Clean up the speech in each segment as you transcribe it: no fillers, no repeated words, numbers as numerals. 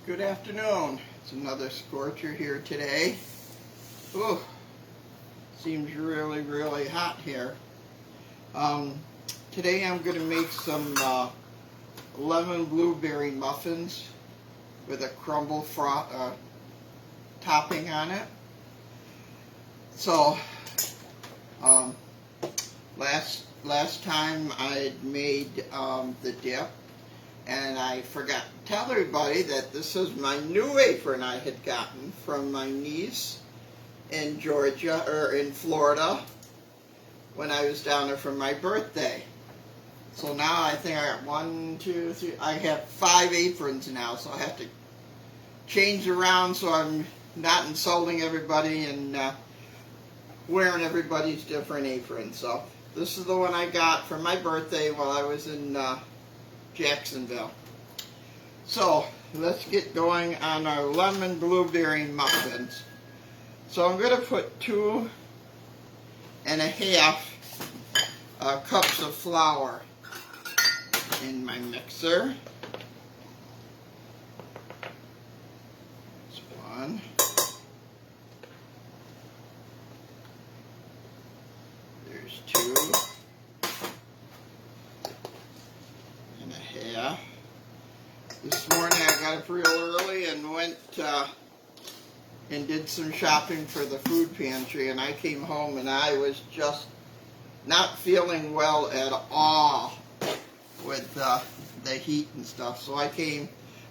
Good afternoon. It's another scorcher here today. Ooh, seems really hot here. Today I'm going to make some lemon blueberry muffins with a crumble topping on it. So last time I made the dip, and I forgot to tell everybody that this is my new apron I had gotten from my niece in Georgia, or in Florida, when I was down there for my birthday. So now I think I got 1, 2, 3, I have 5 aprons now, so I have to change around so I'm not insulting everybody and wearing everybody's different aprons. So this is the one I got for my birthday while I was in Jacksonville. So let's get going on our lemon blueberry muffins. So I'm going to put 2 1/2 cups of flour in my mixer. That's 1. There's 2 1/2. This morning I got up real early and went and did some shopping for the food pantry, and I came home and I was just not feeling well at all with the heat and stuff. So I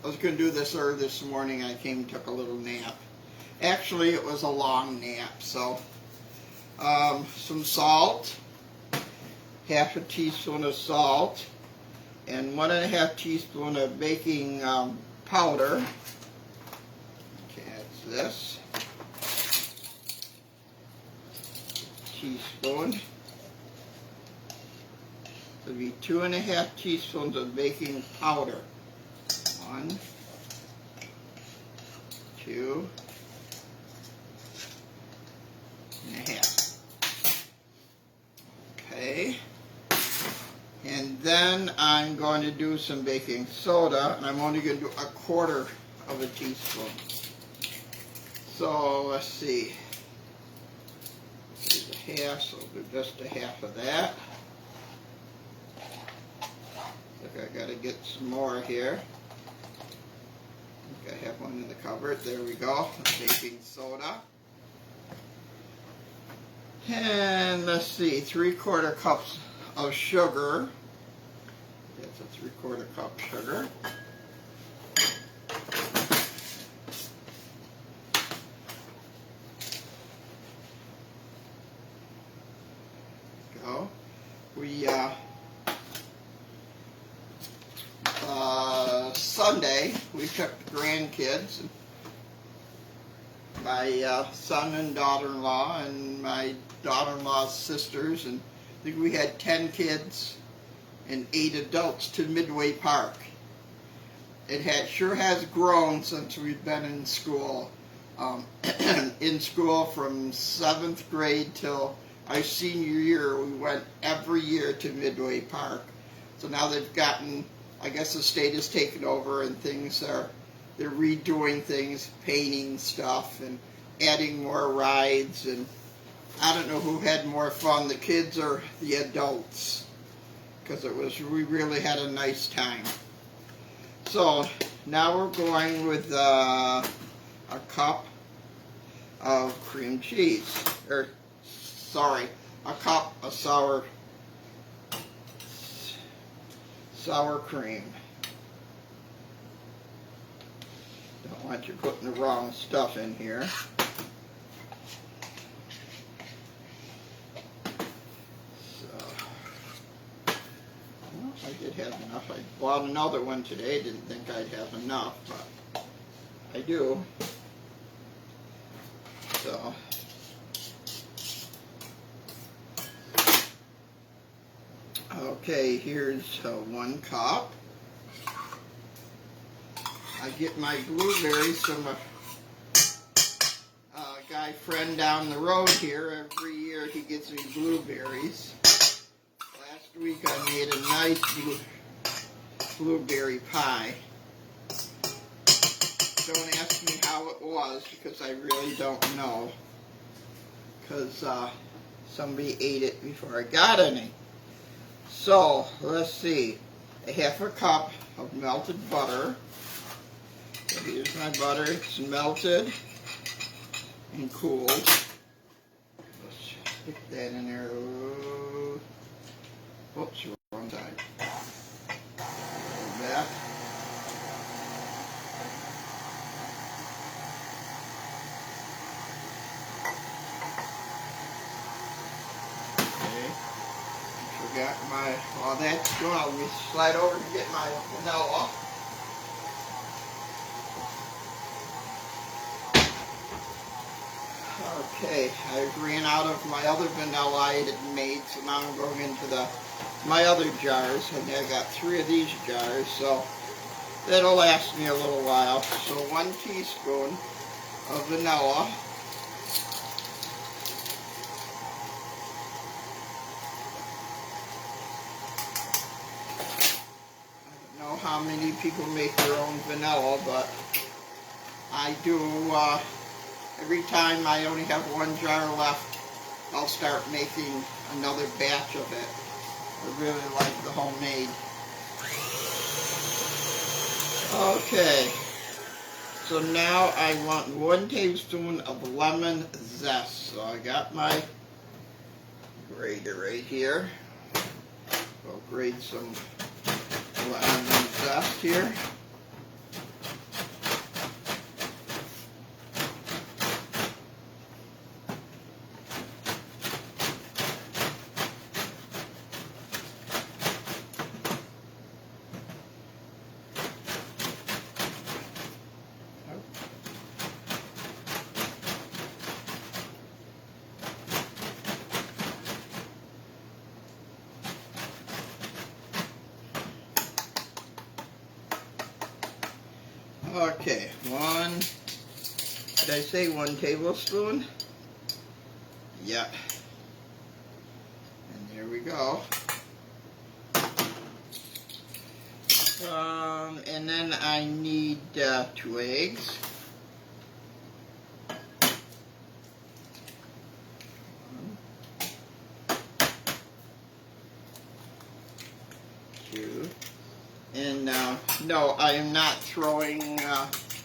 was going to do this early this morning. I came and took a little nap. Actually, it was a long nap. So some salt, 1/2 teaspoon of salt, and 1 1/2 teaspoon of baking powder. Okay, that's this. Teaspoon. It'll be 2 1/2 teaspoons of baking powder. 1, 2 1/2. Okay. And then I'm going to do some baking soda, and I'm only going to do 1/4 of a teaspoon. So let's see. There's 1/2, so I'll do just 1/2 of that. Look, I got to get some more here. I think I have one in the cupboard. There we go. Baking soda. And let's see, 3/4 cups of sugar. That's a 3/4 cup sugar. Go. Sunday we took the grandkids, my son and daughter-in-law and my daughter-in-law's sisters, and I think we had 10 kids and 8 adults to Midway Park. It sure has grown since we've been in school. In school from 7th grade till our senior year, we went every year to Midway Park. So now they've gotten, I guess the state has taken over, and they're redoing things, painting stuff and adding more rides, and I don't know who had more fun, the kids or the adults, because we really had a nice time. So now we're going with a cup of cream cheese, a cup of sour cream. Don't want you putting the wrong stuff in here. I did have enough. I bought another one today. Didn't think I'd have enough, but I do. So okay, here's 1 cup. I get my blueberries from a guy friend down the road here. Every year he gets me blueberries. Last week I made a nice blueberry pie. don't ask me how it was, because I really don't know. Because somebody ate it before I got any. So, let's see. A half a cup of melted butter. So here's my butter. It's melted and cooled. Let's stick that in there. Oops, wrong side. Back. Got my, while that's going on, let me slide over to get my vanilla. Okay, I ran out of my other vanilla I had made, so now I'm going into my other jars, and I got 3 of these jars, so that'll last me a little while. So 1 teaspoon of vanilla. How many people make their own vanilla, but I do. Every time I only have 1 jar left, I'll start making another batch of it. I really like the homemade. Okay, so now I want 1 tablespoon of lemon zest. So I got my grater right here. I'll grate some lemon zest here. Okay, did I say 1 tablespoon? Yep. And there we go. And then I need 2 eggs. 2. And no, I am not throwing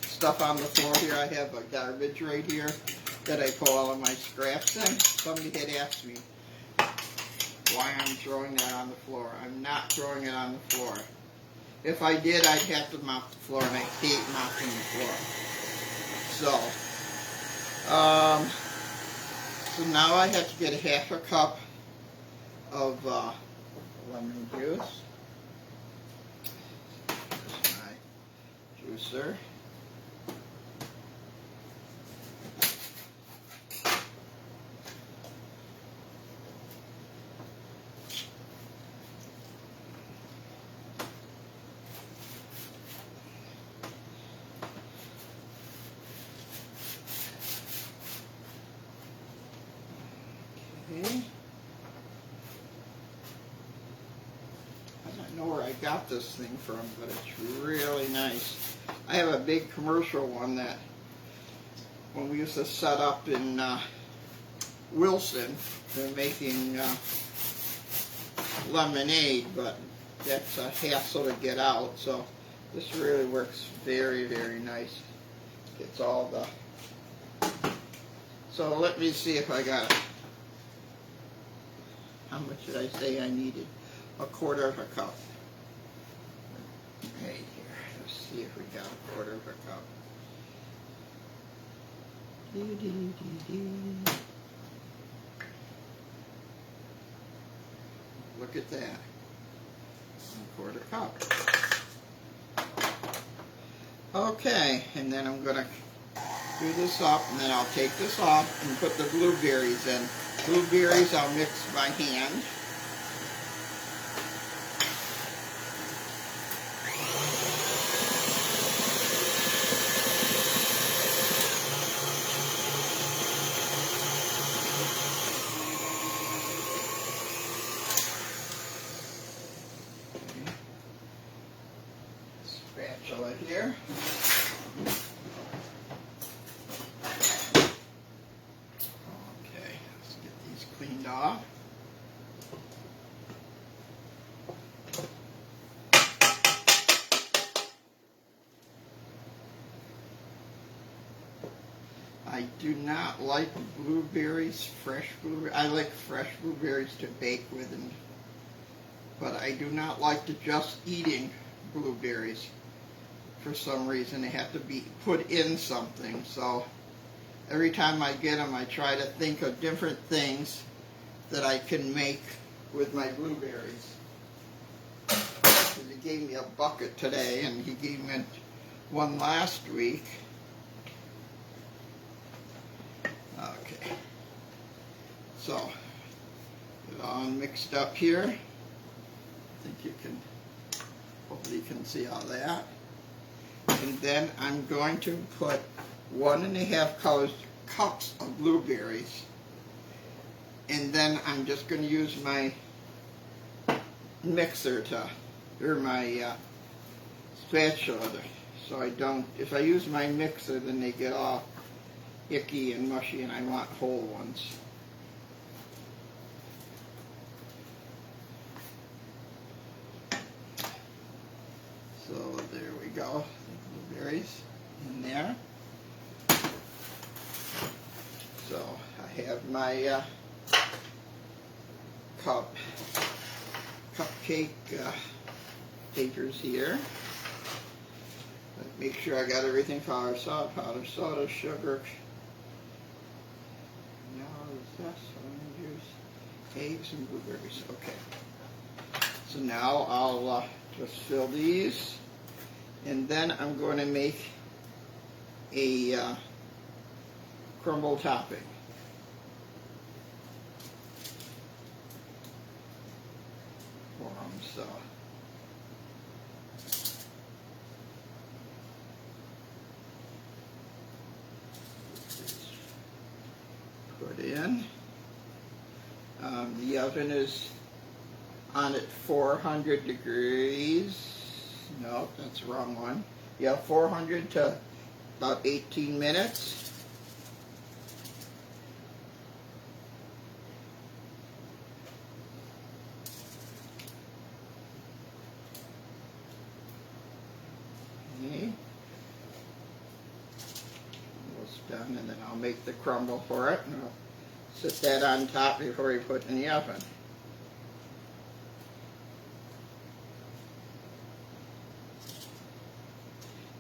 stuff on the floor here. I have a garbage right here that I put all of my scraps in. Somebody had asked me why I'm throwing that on the floor. I'm not throwing it on the floor. If I did, I'd have to mop the floor, and I hate mopping the floor. So now I have to get a half a cup of lemon juice. Juicer. Okay. I don't know where I got this thing from, but it's really nice. I have a big commercial one that when we used to set up in Wilson, they're making lemonade, but that's a hassle to get out, so this really works very, very nice. Gets all the... So let me see if I got it. How much did I say I needed? 1/4 of a cup. Right here. Let's see if we got 1/4 of a cup. Look at that. 1/4 cup. Okay, and then I'm going to do this up, and then I'll take this off and put the blueberries in. Blueberries I'll mix by hand. Spatula here. I do not like blueberries, fresh blueberries. I like fresh blueberries to bake with, but I do not like the just eating blueberries. For some reason, they have to be put in something. So every time I get them, I try to think of different things that I can make with my blueberries. He gave me a bucket today, and he gave me one last week. Okay, so get it all mixed up here. I think you can, hopefully you can see all that. And then I'm going to put 1.5 cups of blueberries. And then I'm just going to use my mixer or my spatula so I don't, if I use my mixer, then they get all icky and mushy, and I want whole ones. So there we go, blueberries in there. So I have my cupcake papers here. Make sure I got everything: powder soda, sugar. Now is this lemon juice, eggs, and blueberries. Okay. So now I'll just fill these, and then I'm going to make a crumble topping. For them, so. Put in. The oven is on at 400 degrees. No, that's the wrong one. Yeah, 400 to about 18 minutes. Okay. Almost done, and then I'll make the crumble for it. And I'll set that on top before you put it in the oven.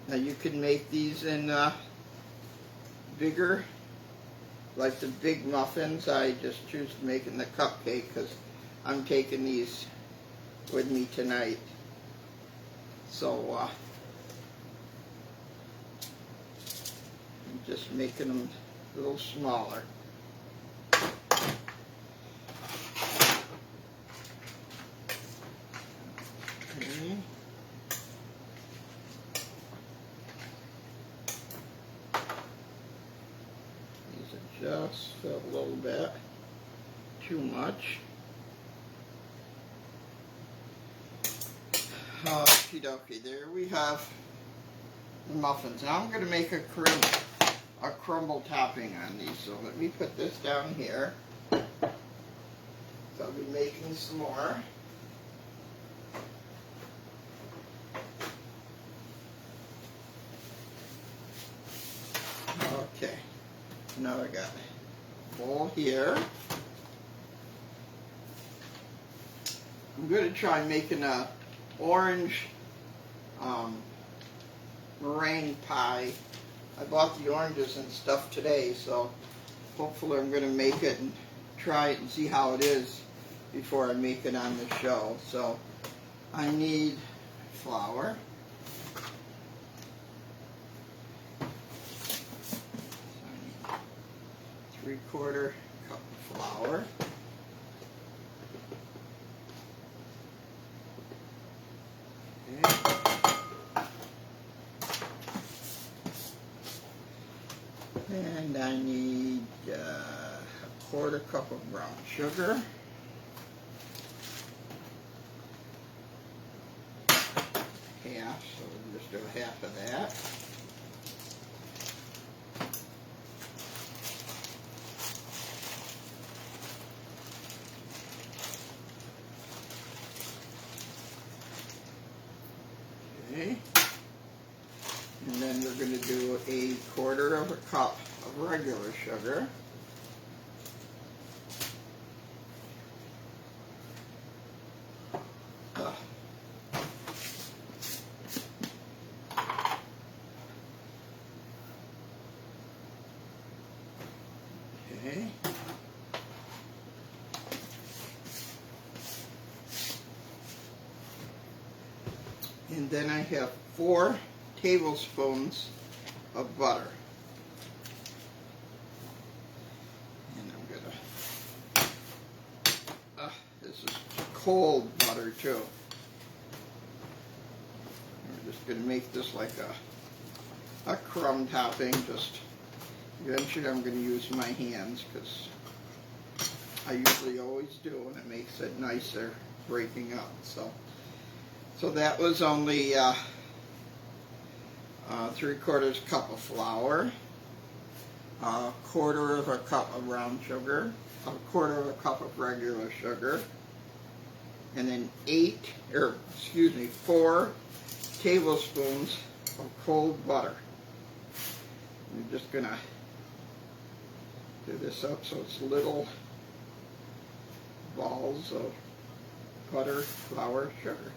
Now you can make these in bigger, like the big muffins. I just choose to make in the cupcake because I'm taking these with me tonight. So I'm just making them a little smaller. Okay. These are just filled a little bit too much. Okie dokie, there we have the muffins. Now I'm going to make a crumble topping on these. So let me put this down here. So I'll be making some more. Okay, now I got a bowl here. I'm going to try making a orange meringue pie. I bought the oranges and stuff today, so hopefully I'm going to make it and try it and see how it is before I make it on the show. So I need flour. So I need 3/4 cup of flour. And I need a 1/4 cup of brown sugar. Half, so we'll just do half of that. Okay. And then we're going to do a 1/4 cup of of regular sugar. Okay. And then I have 4 tablespoons of butter. And I'm gonna, this is cold butter too. We're just gonna make this like a crumb topping. Just eventually I'm gonna use my hands because I usually always do, and it makes it nicer breaking up. So that was only 3/4 cup of flour, 1/4 of a cup of brown sugar, 1/4 of a cup of regular sugar, and then 4 tablespoons of cold butter. I'm just gonna do this up so it's little balls of butter, flour, sugar.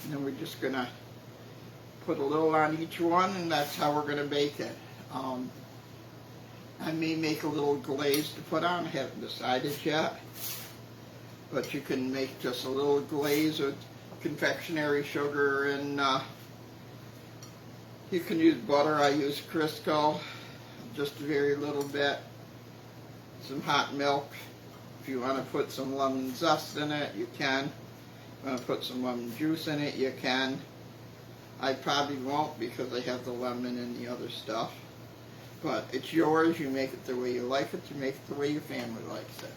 And then we're just going to put a little on each one, and that's how we're going to bake it. I may make a little glaze to put on. I haven't decided yet. But you can make just a little glaze with confectionery sugar, and you can use butter. I use Crisco, just a very little bit. Some hot milk. If you want to put some lemon zest in it, you can. If you want to put some lemon juice in it, you can. I probably won't because I have the lemon and the other stuff. But it's yours. You make it the way you like it. You make it the way your family likes it.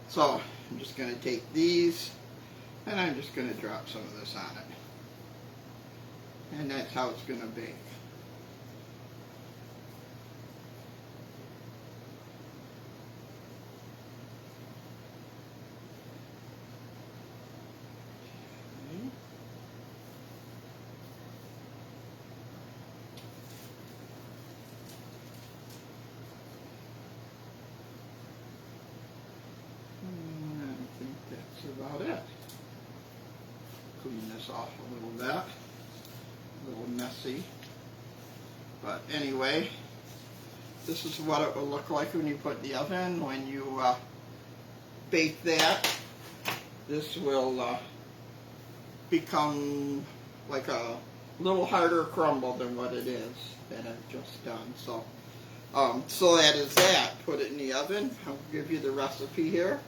So I'm just going to take these and I'm just going to drop some of this on it. And that's how it's going to bake. About it. Clean this off a little bit. A little messy. But anyway, this is what it will look like when you put in the oven. When you bake that, this will become like a little harder crumble than what it is that I've just done. So that is that. Put it in the oven. I'll give you the recipe here.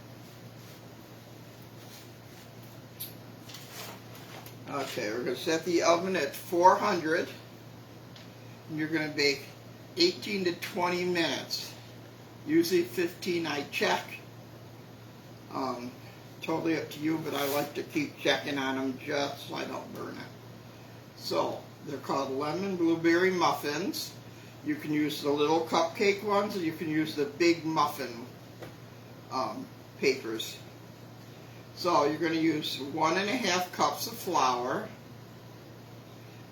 Okay, we're going to set the oven at 400, and you're going to bake 18 to 20 minutes. Usually 15 I check. Totally up to you, but I like to keep checking on them just so I don't burn it. So, they're called lemon blueberry muffins. You can use the little cupcake ones, or you can use the big muffin papers. So you're going to use 1.5 cups of flour,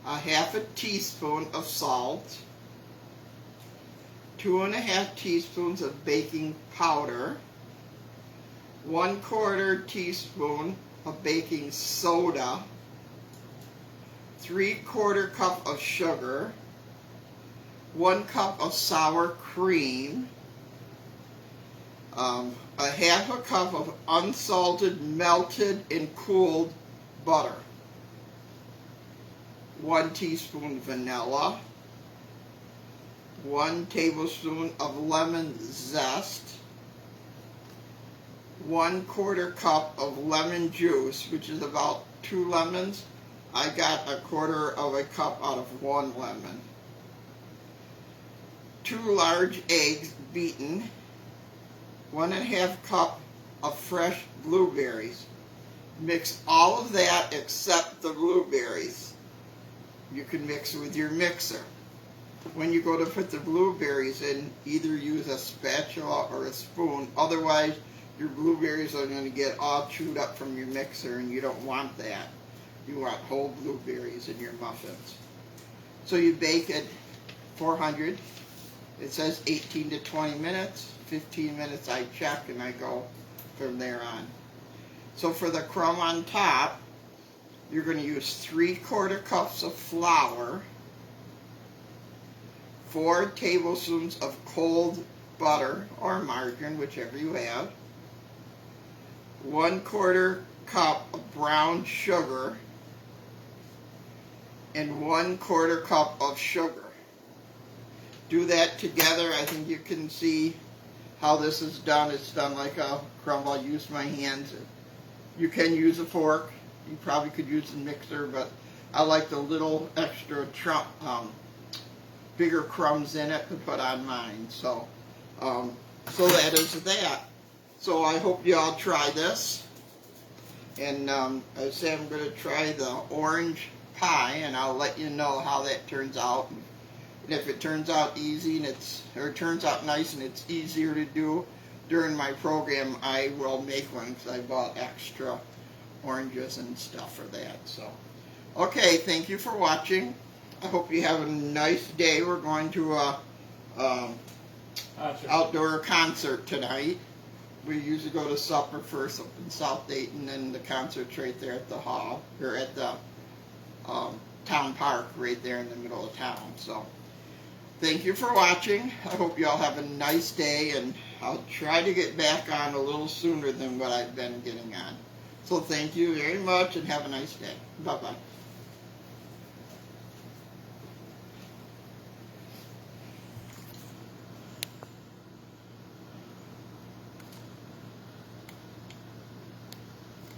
a 1/2 teaspoon of salt, 2.5 teaspoons of baking powder, 1/4 teaspoon of baking soda, 3/4 cup of sugar, 1 cup of sour cream, a 1/2 cup of unsalted, melted, and cooled butter, 1 teaspoon vanilla, 1 tablespoon of lemon zest, 1/4 cup of lemon juice, which is about 2 lemons. I got 1/4 of a cup out of 1 lemon. 2 large eggs beaten, 1.5 cup of fresh blueberries. Mix all of that except the blueberries. You can mix it with your mixer. When you go to put the blueberries in, either use a spatula or a spoon. Otherwise, your blueberries are going to get all chewed up from your mixer, and you don't want that. You want whole blueberries in your muffins. So you bake at 400. It says 18 to 20 minutes. 15 minutes I check and I go from there on. So for the crumb on top, you're going to use 3/4 cups of flour, 4 tablespoons of cold butter or margarine, whichever you have, 1/4 cup of brown sugar, and 1/4 cup of sugar. Do that together. I think you can see how this is done. It's done like a crumble. I'll use my hands. You can use a fork. You probably could use a mixer, but I like the little extra bigger crumbs in it to put on mine. So that is that. So I hope you all try this. And I say I'm going to try the orange pie, and I'll let you know how that turns out. And if it turns out easy and it turns out nice and it's easier to do during my program, I will make one because I bought extra oranges and stuff for that. So, okay, thank you for watching. I hope you have a nice day. We're going to a outdoor concert tonight. We usually go to supper first up in South Dayton, and then the concert's right there at the hall, or at the town park right there in the middle of town. So, thank you for watching. I hope you all have a nice day, and I'll try to get back on a little sooner than what I've been getting on. So thank you very much, and have a nice day. Bye-bye.